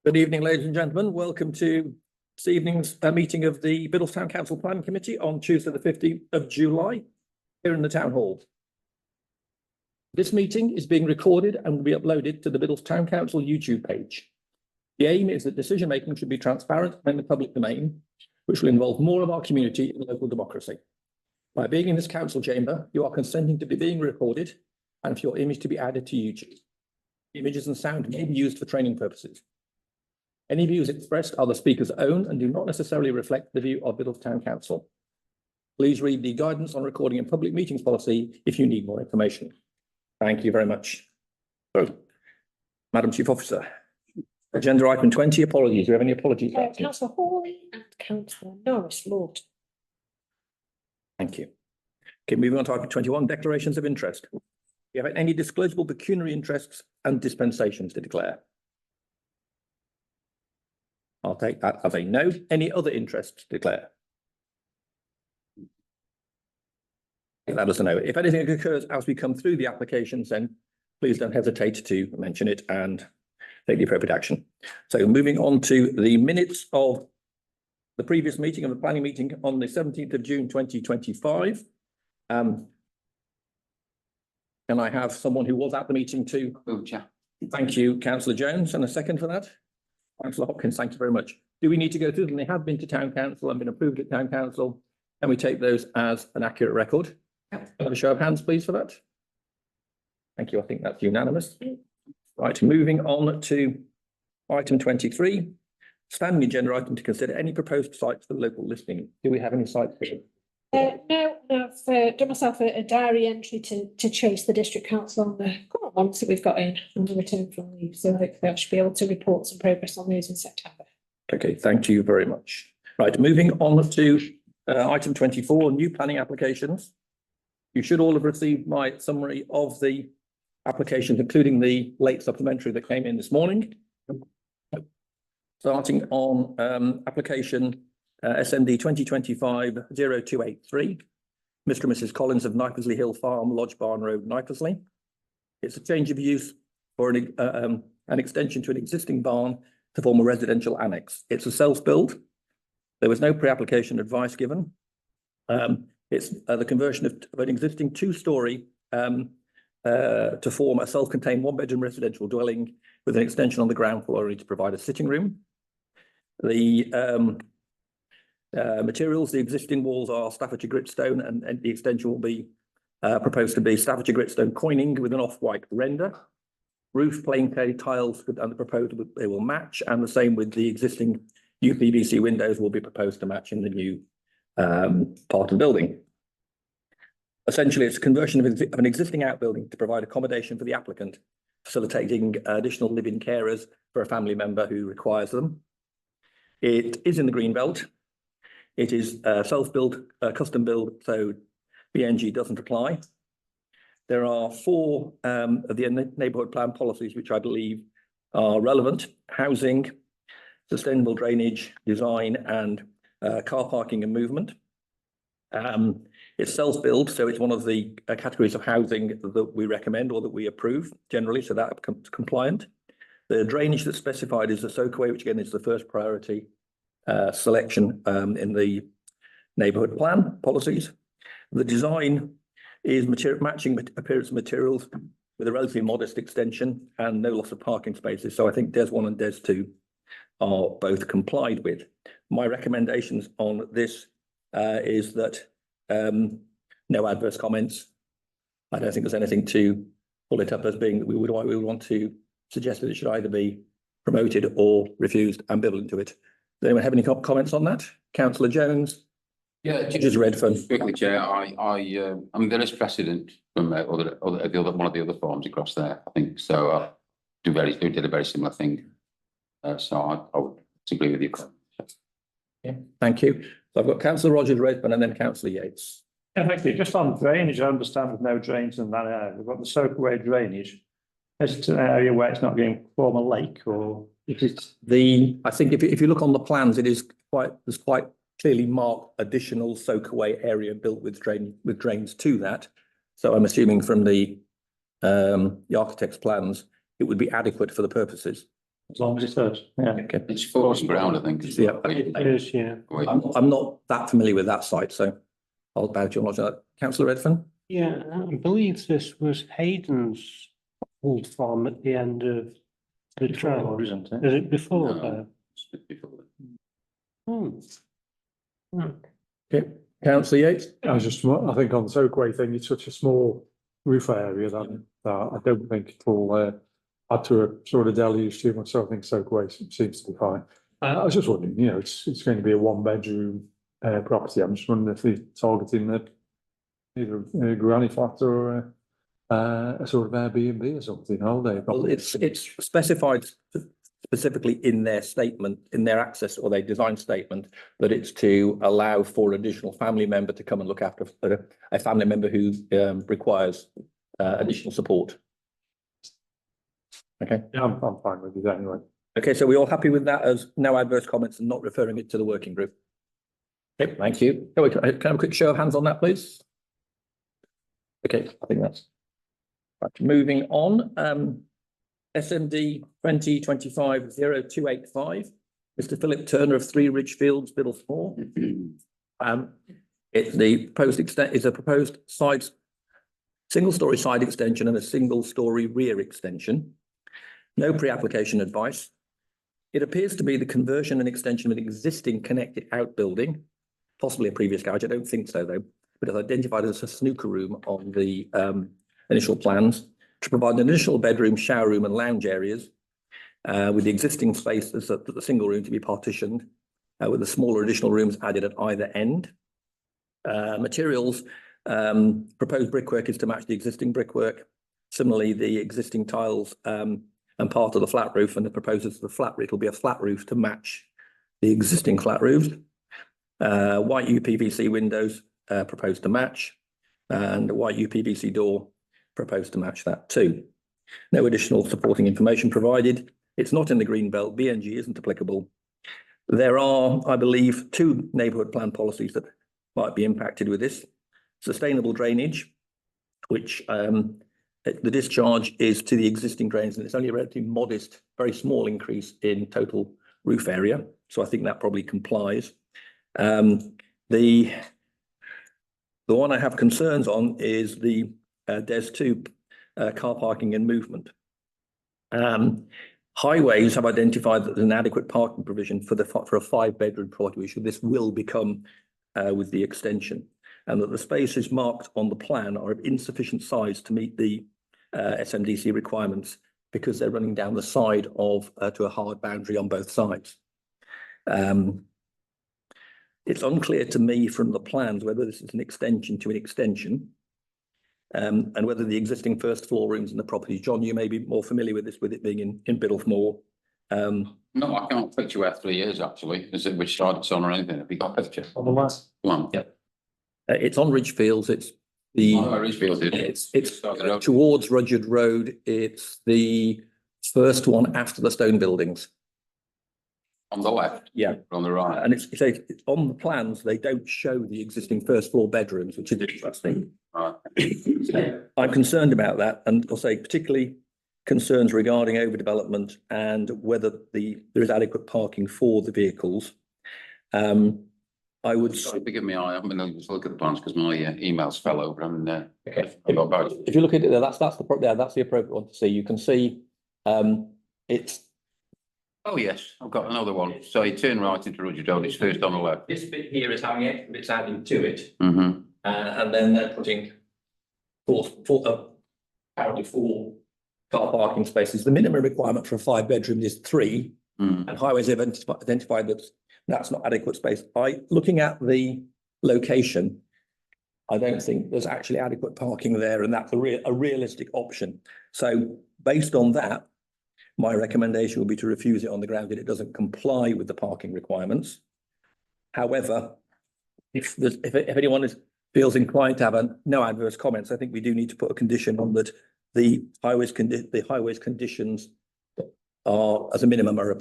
Good evening, ladies and gentlemen. Welcome to this evening's meeting of the Biddulph Town Council Planning Committee on Tuesday, the 15th of July, here in the Town Hall. This meeting is being recorded and will be uploaded to the Biddulph Town Council YouTube page. The aim is that decision-making should be transparent and in the public domain, which will involve more of our community in local democracy. By being in this council chamber, you are consenting to be being recorded and for your image to be added to YouTube. Images and sound may be used for training purposes. Any views expressed are the speaker's own and do not necessarily reflect the view of Biddulph Town Council. Please read the guidance on recording in public meetings policy if you need more information. Thank you very much. So, Madam Chief Officer, agenda item 20, apologies. Do you have any apologies? Councillor Hawley and Councillor Norris Lord. Thank you. Okay, moving on to item 21, declarations of interest. Do you have any disclosable pecuniary interests and dispensations to declare? I'll take that as a no. Any other interests to declare? That is a no. If anything occurs as we come through the applications, then please don't hesitate to mention it and take the appropriate action. So moving on to the minutes of the previous meeting, of the planning meeting on the 17th of June 2025. Can I have someone who was at the meeting to? Thank you, Councillor Jones, and a second for that. Councillor Hopkins, thank you very much. Do we need to go through them? They have been to Town Council and been approved at Town Council. Can we take those as an accurate record? Have a show of hands, please, for that. Thank you. I think that's unanimous. Right, moving on to item 23, standing agenda item to consider any proposed sites for local listing. Do we have any sites here? No, I've done myself a diary entry to chase the district council on the current ones that we've got in on the return from leave. So hopefully I should be able to report some progress on those in September. Okay, thank you very much. Right, moving on to item 24, new planning applications. You should all have received my summary of the applications, including the late supplementary that came in this morning. Starting on application SMD 2025-0283, Mr. and Mrs. Collins of Knipersley Hill Farm, Lodge Barn Road, Knipersley. It's a change of use for an extension to an existing barn to form a residential annex. It's a self-build. There was no pre-application advice given. It's the conversion of an existing two-storey to form a self-contained one-bedroom residential dwelling with an extension on the ground floor to provide a sitting room. The materials, the existing walls are Staffordshire gritstone, and the extension will be proposed to be Staffordshire gritstone coining with an off-white render. Roof plain clay tiles, and the proposed they will match, and the same with the existing UPVC windows will be proposed to match in the new part of the building. Essentially, it's a conversion of an existing outbuilding to provide accommodation for the applicant, facilitating additional living carers for a family member who requires them. It is in the green belt. It is self-built, custom build, so BNG doesn't apply. There are 4 of the neighbourhood plan policies which I believe are relevant: housing, sustainable drainage, design, and car parking and movement. It's self-build, so it's one of the categories of housing that we recommend or that we approve generally, so that becomes compliant. The drainage that's specified is the soakaway, which again is the first priority selection in the neighbourhood plan policies. The design is matching appearance of materials with a relatively modest extension and no loss of parking spaces. So I think DES 1 and DES 2 are both complied with. My recommendations on this is that no adverse comments. I don't think there's anything to pull it up as being that we would want to suggest that it should either be promoted or refused, ambivalent to it. Does anyone have any comments on that? Councillor Jones? Yeah, just Redfern. Quickly, Chair. I mean, there is precedent from one of the other farms across there, I think. So who did a very similar thing. So I would agree with you. Yeah, thank you. So I've got Councillor Rogers Redfern and then Councillor Yates. Yeah, thank you. Just on drainage, I understand there's no drains in that area. We've got the soakaway drainage. Is it an area where it's not going to form a lake, or is it? I think if you look on the plans, there's quite clearly marked additional soakaway area built with drains to that. So I'm assuming from the architect's plans, it would be adequate for the purposes. as long as it does, yeah. Okay. It's forest ground, I think. Yeah. It is, yeah. I'm not that familiar with that site, so I'll bow to your knowledge. Councillor Redfern? Yeah, I believe this was Hayden's old farm at the end of the trail. Isn't it? Is it before No. there? It's before. Hmm. Hmm. Okay. Councillor Yates? I think on the soakaway thing, it's such a small roof area that I don't think it'll add to a sort of deluge too much. So I think soakaway seems to be fine. I was just wondering, it's going to be a 1-bedroom property. I'm just wondering if they're targeting either a granny flat or a sort of Airbnb or something, holiday. Well, it's specified specifically in their statement, in their access or their design statement, that it's to allow for an additional family member to come and look after a family member who requires additional support. Okay. Yeah, I'm fine with it anyway. Okay, so we're all happy with that as no adverse comments and not referring it to the working group? Okay, thank you. Can I have a quick show of hands on that, please? Okay, I think that's right. Moving on, SMD 2025-0285, Mr. Philip Turner of 3 Ridgefields, Biddlesmore. The proposed extent is a proposed single-story side extension and a single-story rear extension. No pre-application advice. It appears to be the conversion and extension of an existing connected outbuilding, possibly a previous garage. I don't think so though, but it's identified as a snooker room on the initial plans to provide an additional bedroom, shower room and lounge areas with the existing space as the single room to be partitioned with the smaller additional rooms added at either end. Materials, proposed brickwork is to match the existing brickwork. Similarly, the existing tiles and part of the flat roof, and the proposals for the flat roof will be a flat roof to match the existing flat roofs. White UPVC windows proposed to match, and white UPVC door proposed to match that too. No additional supporting information provided. It's not in the green belt. BNG isn't applicable. There are, I believe, 2 neighbourhood plan policies that might be impacted with this. Sustainable drainage, which the discharge is to the existing drains, and it's only a relatively modest, very small increase in total roof area. So I think that probably complies. The one I have concerns on is the DES 2 car parking and movement. Highways have identified that there's an adequate parking provision for a 5-bedroom property, which this will become with the extension, and that the spaces marked on the plan are of insufficient size to meet the SMDC requirements because they're running down the side of to a hard boundary on both sides. It's unclear to me from the plans whether this is an extension to an extension, and whether the existing first floor rooms in the property. John, you may be more familiar with this, with it being in Biddlesmore. No, I can't picture where 3 years actually. Is it which side it's on or anything? Have you got a picture? On the last, Come on. Yeah. It's on Ridgefields. It's the Oh, Ridgefield, is it? it's towards Rudyard Road. It's the first one after the stone buildings. On the left? Yeah. Or on the right? And it's on the plans, they don't show the existing first floor bedrooms, which is interesting. Right. I'm concerned about that, and I'll say particularly concerns regarding overdevelopment and whether there is adequate parking for the vehicles. I would. Sorry, forgive me, I haven't been able to look at the plans because my emails fell over and Okay. I got back. If you look at it, that's the appropriate one to see. You can see it's. Oh, yes, I've got another one. So you turn right into Rudyard Road, it's first on the left. This bit here is having extra bits added to it, Mm-hmm. and then they're putting apparently 4 car parking spaces. The minimum requirement for a 5-bedroom is 3, Mm. and highways have identified that that's not adequate space. Looking at the location, I don't think there's actually adequate parking there, and that's a realistic option. So based on that, my recommendation would be to refuse it on the ground that it doesn't comply with the parking requirements. However, if anyone feels inclined to have no adverse comments, I think we do need to put a condition on that the highways conditions are, as a minimum, are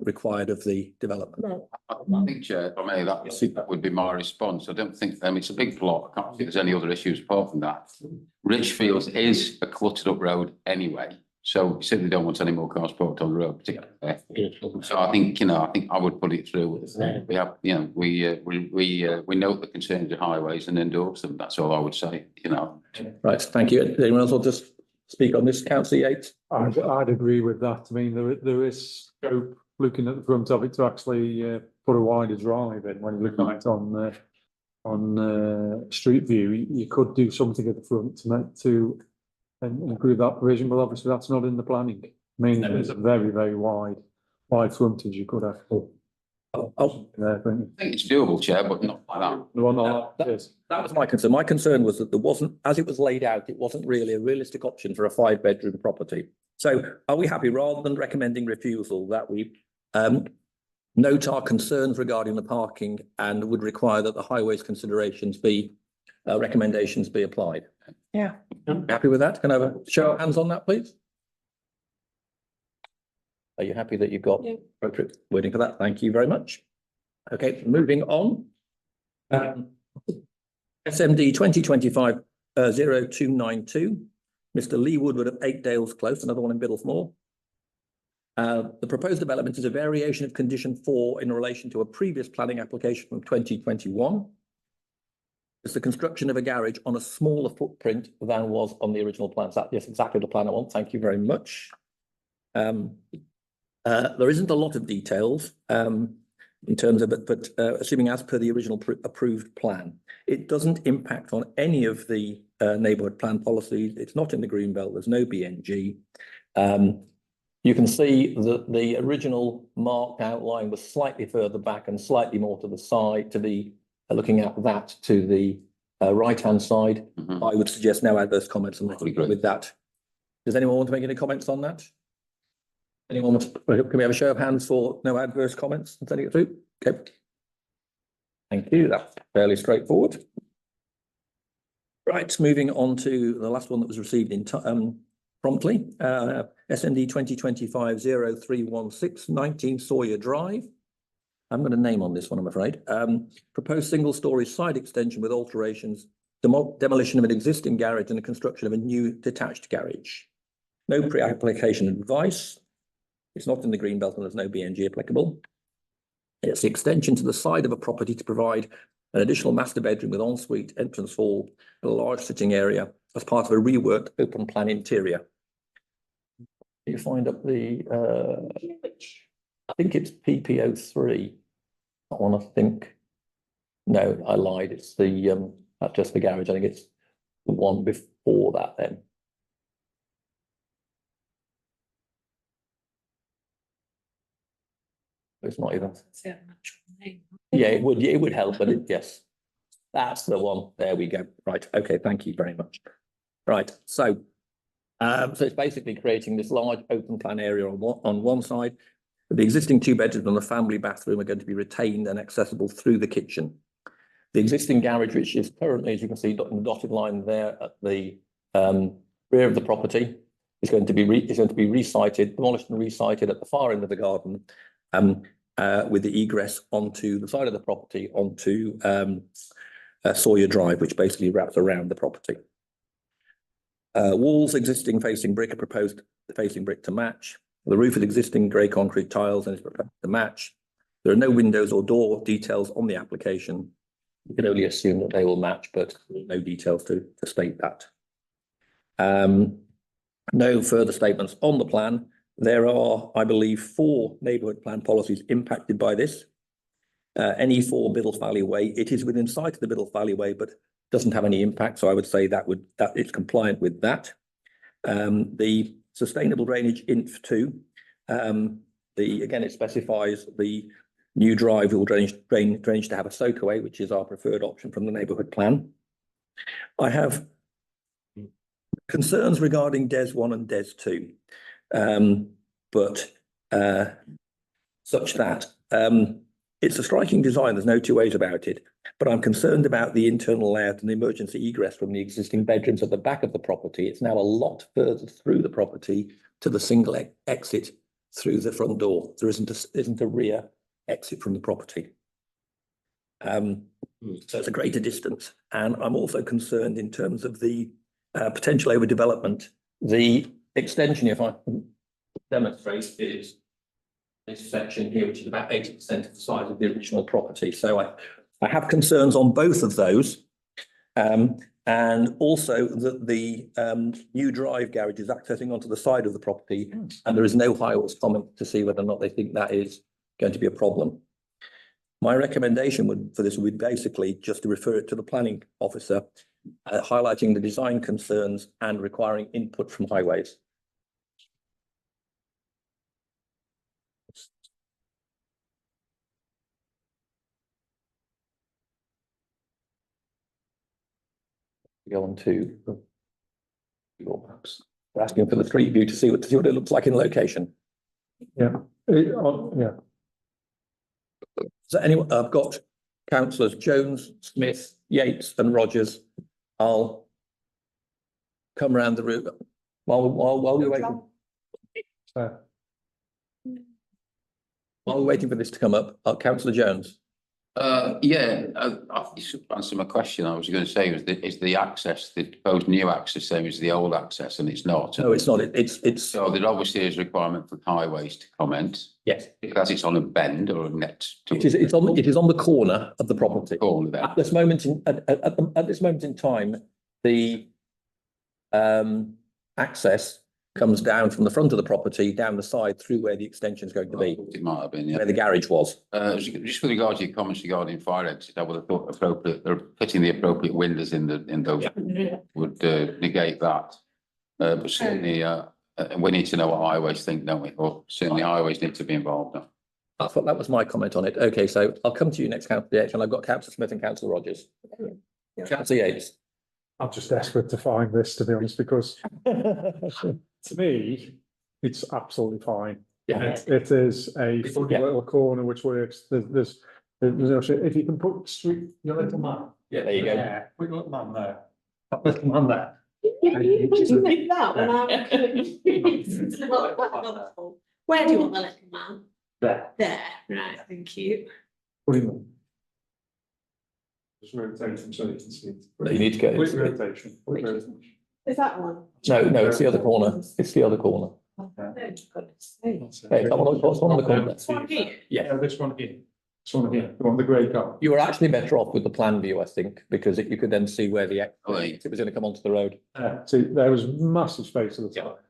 required of the development. I think, Chair, if I may, that would be my response. I don't think, it's a big plot. I can't see there's any other issues apart from that. Richfields is a cluttered up road anyway. So we certainly don't want any more cars parked on the road, particularly there. So I think, I think I would put it through. We have, we note the concerns of highways and endorse them. That's all I would say, Right, thank you. Anyone else want to speak on this, councillor Yates? I'd agree with that. I mean, there is scope, looking at the front of it, to actually put a wider drive in when you look at it on street view. You could do something at the front to improve that provision, but obviously that's not in the planning. I mean, it's a very, very wide frontage you could have put there, don't you? I think it's doable, Chair, but not like that. The one like this. That was my concern. My concern was that there wasn't, as it was laid out, it wasn't really a realistic option for a 5-bedroom property. So are we happy, rather than recommending refusal, that we note our concerns regarding the parking and would require that the highways considerations recommendations be applied? Yeah. Happy with that? Can I have a show of hands on that, please? Are you happy that you've got Yeah. appropriate wording for that? Thank you very much. Okay, moving on. SMD 2025-0292, Mr. Lee Woodward of 8 Dales Close, another one in Biddlesmore. The proposed development is a variation of condition 4 in relation to a previous planning application from 2021. It's the construction of a garage on a smaller footprint than was on the original plans. Yes, exactly the plan I want. Thank you very much. There isn't a lot of details in terms of it, but assuming as per the original approved plan, it doesn't impact on any of the neighbourhood plan policies. It's not in the green belt. There's no BNG. You can see that the original marked outline was slightly further back and slightly more to the side, to the looking at that to the right-hand side. I would suggest no adverse comments on with that. Does anyone want to make any comments on that? Anyone want to, can we have a show of hands for no adverse comments and sending it through? Okay. Thank you. That's fairly straightforward. Right, moving on to the last one that was received in promptly. SND 2025-0316, 19 Sawyer Drive. I'm going to name on this one, I'm afraid. Proposed single-storey side extension with alterations, demolition of an existing garage and the construction of a new detached garage. No pre-application advice. It's not in the green belt and there's no BNG applicable. It's the extension to the side of a property to provide an additional master bedroom with ensuite, entrance hall, and a large sitting area as part of a reworked open plan interior. You find up the, I think it's PPO3. That one, I think. No, I lied. It's the, that's just the garage. I think it's the one before that then. It's not even. Yeah, it would help, but yes, that's the one. There we go. Right. Okay. Thank you very much. Right. So it's basically creating this large open plan area on one side. The existing 2 bedrooms and the family bathroom are going to be retained and accessible through the kitchen. The existing garage, which is currently, as you can see, in the dotted line there at the rear of the property, is going to be resited, demolished and resited at the far end of the garden, with the egress onto the side of the property onto Sawyer Drive, which basically wraps around the property. Walls existing facing brick are proposed facing brick to match. The roof is existing grey concrete tiles and is proposed to match. There are no windows or door details on the application. You can only assume that they will match, but no details to state that. No further statements on the plan. There are, I believe, 4 neighbourhood plan policies impacted by this. NE4 Biddles Valley Way. It is within sight of the Biddles Valley Way, but doesn't have any impact. So I would say that it's compliant with that. The Sustainable Drainage INF 2. Again, it specifies the new drive will drainage to have a soakaway, which is our preferred option from the neighbourhood plan. I have concerns regarding DES 1 and DES 2. But such that it's a striking design, there's no 2 ways about it, but I'm concerned about the internal layout and the emergency egress from the existing bedrooms at the back of the property. It's now a lot further through the property to the single exit through the front door. There isn't a rear exit from the property. So it's a greater distance. And I'm also concerned in terms of the potential overdevelopment. The extension, if I can demonstrate, is this section here, which is about 80% of the size of the original property. So I have concerns on both of those. And also that the new drive garage is accessing onto the side of the property, and there is no highways comment to see whether or not they think that is going to be a problem. My recommendation for this would be basically just to refer it to the planning officer, highlighting the design concerns and requiring input from highways. Go on to Google Maps. We're asking for the street view to see what it looks like in location. Yeah. Yeah. So anyway, I've got councillors Jones, Smith, Yates and Rogers. I'll come around the room while we're waiting. While we're waiting for this to come up, councillor Jones. Yeah, you should answer my question. I was going to say, is the access, the proposed new access same as the old access, and it's not? No, it's not. It's So there obviously is a requirement for highways to comment, yes. because it's on a bend or a net. It is on the corner of the property. Corner there. At this moment in time, the access comes down from the front of the property, down the side through where the extension is going to be, It might have been, yeah. where the garage was. Just with regard to your comments regarding fire exit, I would have thought appropriate, putting the appropriate windows in those would negate that. But certainly, we need to know what highways think, don't we? Or certainly highways need to be involved. That was my comment on it. Okay, so I'll come to you next, councillor Yates, and I've got councillor Smith and councillor Rogers. Councillor Yates. I'm just desperate to find this, to be honest, because to me, it's absolutely fine. Yeah. It is a funny little corner which works. There's no shit. If you can put street, your little man. Yeah, there you go. Yeah, put your little man there. That little man there. You think that when where do you want the little man? There. There, right, thank you. Put him in. Just rotate him so you can see. You need to go. Quick rotation. Quick rotation. Is that one? No, it's the other corner. It's the other corner. Okay, Okay, what's one on the corner? this one here. Yeah, this one here. This one here, the one with the grey car. You were actually better off with the plan view, I think, because you could then see where it Right. was going to come onto the road. See, there was massive space at the top.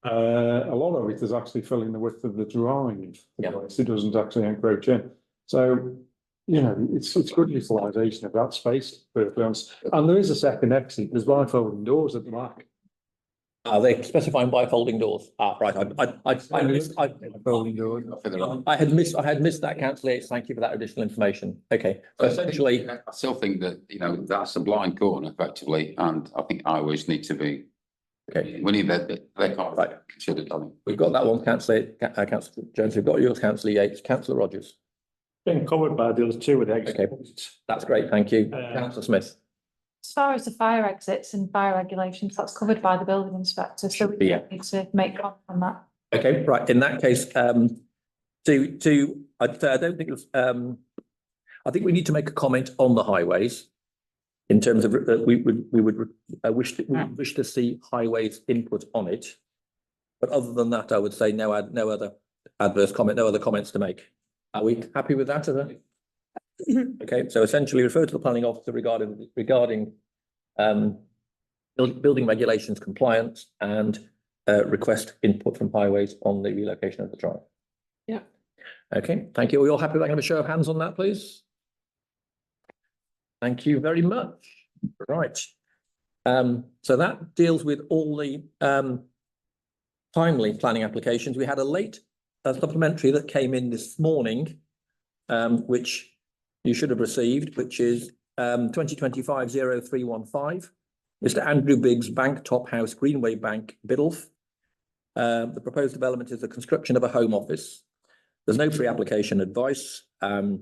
A lot of it is actually filling the width of the drive. Yeah. It doesn't actually encroach in. So, you know, it's good utilisation of that space, to be perfectly honest. And there is a second exit. There's bifolding doors at the back. Are they specifying bifolding doors? Right, I missed, Folding door. I had missed that, councillor Yates. Thank you for that additional information. Okay, so essentially, I still think that, that's a blind corner effectively, and I think highways need to be, okay, we need that, they can't Right. considered, I think. we've got that one, councillor Jones. We've got yours, councillor Yates, councillor Rogers. Been covered by the other two with the exit. Okay. That's great, thank you. Councillor Smith. As far as the fire exits and fire regulations, that's covered by the building inspector, so we Yeah. don't need to make comment on that. Okay, right, in that case, I don't think it's, I think we need to make a comment on the highways. In terms of, we would wish to see highways input on it. But other than that, I would say no other adverse comment, no other comments to make. Are we happy with that? Okay, so essentially refer to the planning officer regarding building regulations compliance and request input from highways on the relocation of the drive. Yeah. Okay, thank you. Are we all happy? Can I have a show of hands on that, please? Thank you very much. Right. So that deals with all the timely planning applications. We had a late supplementary that came in this morning, which you should have received, which is 2025-0315. Mr. Andrew Biggs, Bank Top House, Greenway Bank, Biddulph. The proposed development is the construction of a home office. There's no pre-application advice. It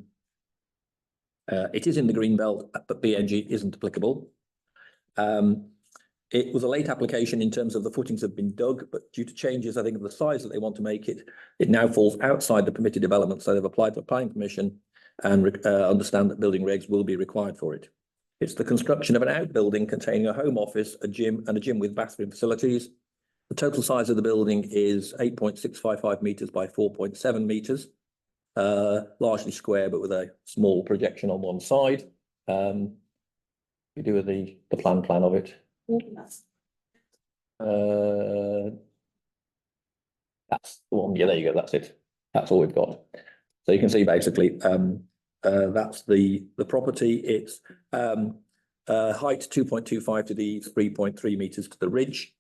is in the green belt, but BNG isn't applicable. It was a late application in terms of the footings have been dug, but due to changes, I think, of the size that they want to make it, it now falls outside the permitted development. So they've applied for planning permission and understand that building regs will be required for it. It's the construction of an outbuilding containing a home office, a gym with bathroom facilities. The total size of the building is 8.655 metres by 4.7 metres. Largely square, but with a small projection on one side. We do with the plan of it. That's the one. Yeah, there you go. That's it. That's all we've got. So you can see basically, that's the property. It's height 2.25 to the 3.3 metres to the ridge.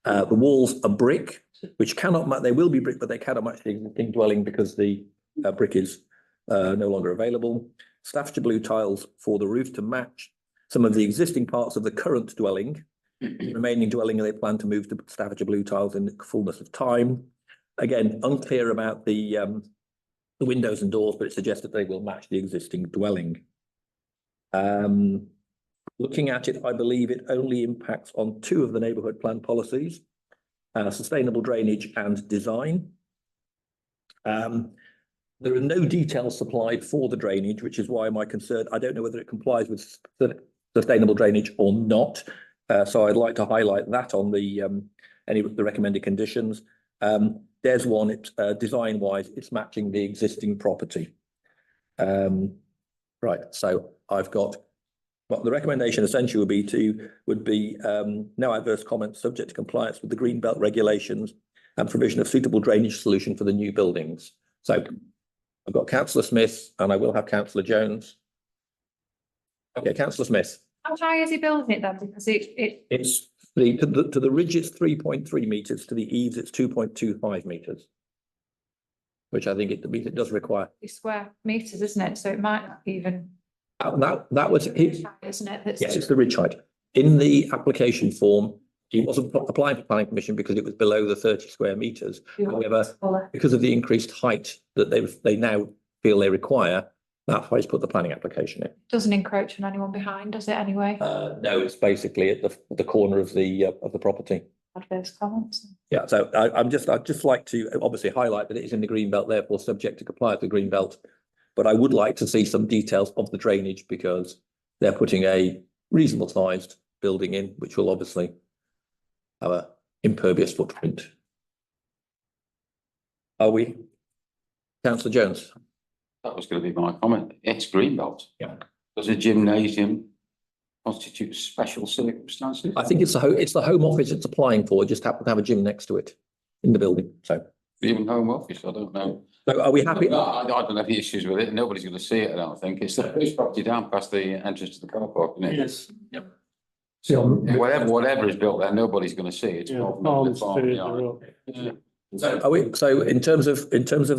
The walls are brick, which cannot, they will be brick, but they cannot match the existing dwelling because the brick is no longer available. Staffordshire blue tiles for the roof to match some of the existing parts of the current dwelling. Remaining dwelling, they plan to move to Staffordshire blue tiles in the fullness of time. Again, unclear about the windows and doors, but it suggests that they will match the existing dwelling. Looking at it, I believe it only impacts on two of the neighbourhood plan policies, sustainable drainage and design. There are no details supplied for the drainage, which is why my concern, I don't know whether it complies with sustainable drainage or not. So I'd like to highlight that on the any of the recommended conditions. There's one, it's design wise, it's matching the existing property. Right, so I've got, well, the recommendation essentially would be no adverse comments subject to compliance with the Greenbelt regulations and provision of suitable drainage solution for the new buildings. So I've got Councillor Smith and I will have Councillor Jones. Okay, Councillor Smith. How high is he building it then? Because It's to the ridge it's 3.3 metres, to the eaves it's 2.25 metres. Which I think it does require. square meters, isn't it? So it might not even. That was it. Isn't it? Yes, it's the ridge height. In the application form, he wasn't applying for planning permission because it was below the 30 square metres. However, because of the increased height that they now feel they require, that's why he's put the planning application in. Doesn't encroach on anyone behind, does it anyway? No, it's basically at the corner of the property. Adverse comments. Yeah, so I'd just like to obviously highlight that it is in the green belt, therefore subject to compliance with the green belt. But I would like to see some details of the drainage because they're putting a reasonable sized building in, which will obviously have an impervious footprint. Are we? Councillor Jones. That was going to be my comment. It's Greenbelt. Yeah. Does a gymnasium constitute special circumstances? I think it's the home office it's applying for, just happen to have a gym next to it in the building, so. Even home office, I don't know. So are we happy? No, I don't have any issues with it. Nobody's going to see it, I don't think. It's the first property down past the entrance to the car park, isn't it? Yes. Yep. Whatever is built there, nobody's going to see it. It's So in terms of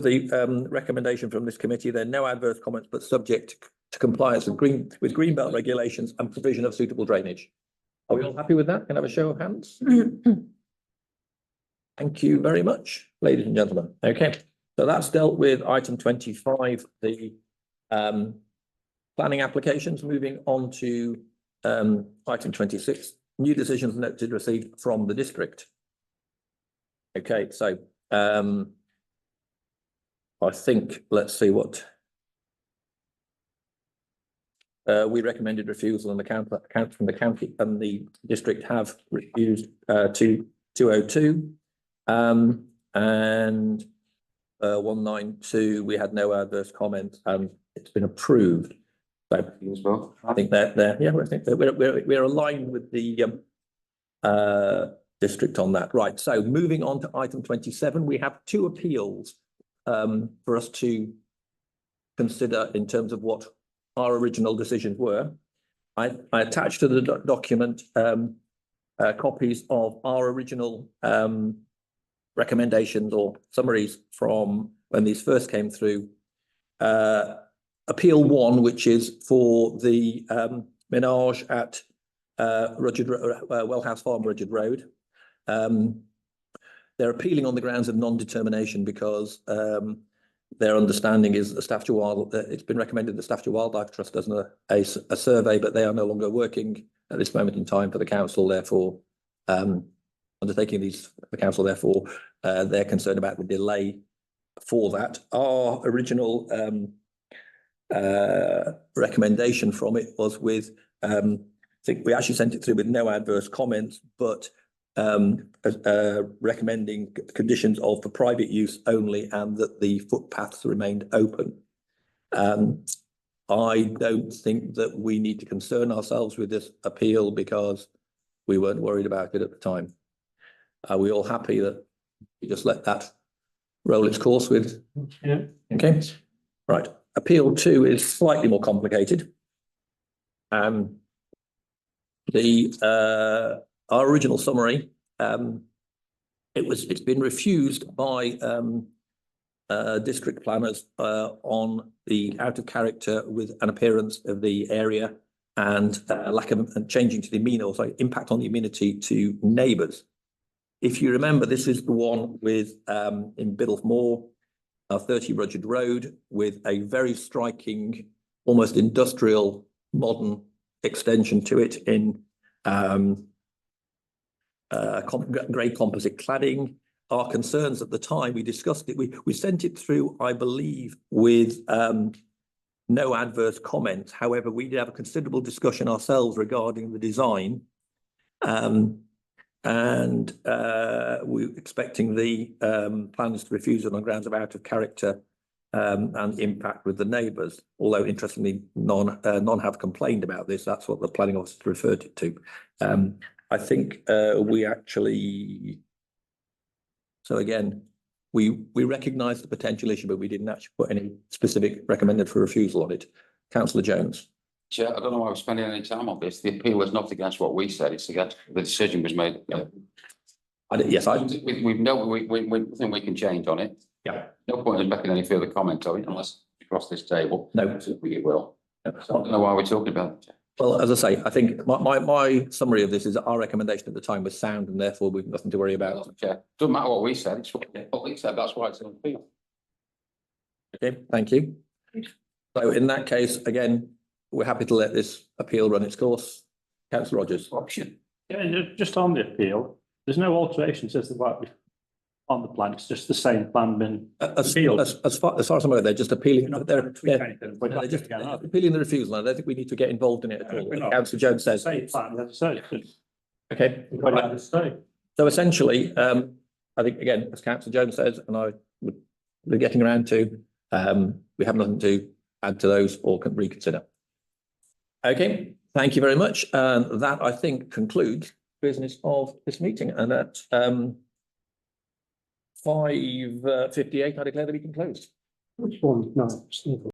the recommendation from this committee, there are no adverse comments, but subject to compliance with Greenbelt regulations and provision of suitable drainage. Are we all happy with that? Can I have a show of hands? Thank you very much, ladies and gentlemen. Okay, so that's dealt with item 25, the planning applications. Moving on to item 26, new decisions noted received from the district. Okay, so I think let's see what we recommended refusal, and the count from the county and the district have refused 202. And 192, we had no adverse comment and it's been approved. So I think that I think that we're aligned with the district on that. Right. So moving on to item 27, we have two appeals for us to consider in terms of what our original decisions were. I attached to the document copies of our original recommendations or summaries from when these first came through. Appeal 1, which is for the menage at Wellhouse Farm, Rudyard Road. They're appealing on the grounds of non-determination because their understanding is that it's been recommended the Staffordshire Wildlife Trust does a survey, but they are no longer working at this moment in time for the council. Therefore, undertaking these for the council. Therefore, they're concerned about the delay for that. Our original recommendation from it was with, I think we actually sent it through with no adverse comments, but recommending conditions of for private use only and that the footpaths remained open. I don't think that we need to concern ourselves with this appeal because we weren't worried about it at the time. Are we all happy that we just let that roll its course with? Yeah. Okay, right. Appeal 2 is slightly more complicated. Our original summary, it's been refused by district planners on the out of character with an appearance of the area and lack of changing to the impact on the amenity to neighbours. If you remember, this is the one with in Biddulph Moor, 30 Rudyard Road, with a very striking, almost industrial, modern extension to it in grey composite cladding. Our concerns at the time, we discussed it, we sent it through, I believe, with no adverse comments. However, we did have a considerable discussion ourselves regarding the design. And we're expecting the planners to refuse it on grounds of out of character and impact with the neighbours. Although interestingly, none have complained about this. That's what the planning officer referred it to. I think we actually. So again, we recognise the potential issue, but we didn't actually put any specific recommended for refusal on it. Councillor Jones. Chair, I don't know why we're spending any time on this. The appeal was not against what we said, it's against the decision was made. Yes, We know we think we can change on it. Yeah. No point in making any further comment on it unless we cross this table. No. We will. So I don't know why we're talking about it. Well, as I say, I think my summary of this is that our recommendation at the time was sound and therefore we've nothing to worry about. Chair, doesn't matter what we said, it's what we said, that's why it's an appeal. Okay, thank you. So in that case, again, we're happy to let this appeal run its course. Councillor Rogers. Option. Yeah, just on the appeal, there's no alterations as the right on the plan, it's just the same plan been appealed. As far as I'm aware, they're just appealing. They're They're just appealing the refusal. I don't think we need to get involved in it at all. We're not. Councillor Jones says. Same plan, that's so. Okay. Right. So essentially, I think again, as Councillor Jones says, and I would be getting around to, we have nothing to add to those or can reconsider. Okay, thank you very much. That I think concludes business of this meeting, and at 5:58, I declare the meeting closed. Which one? No.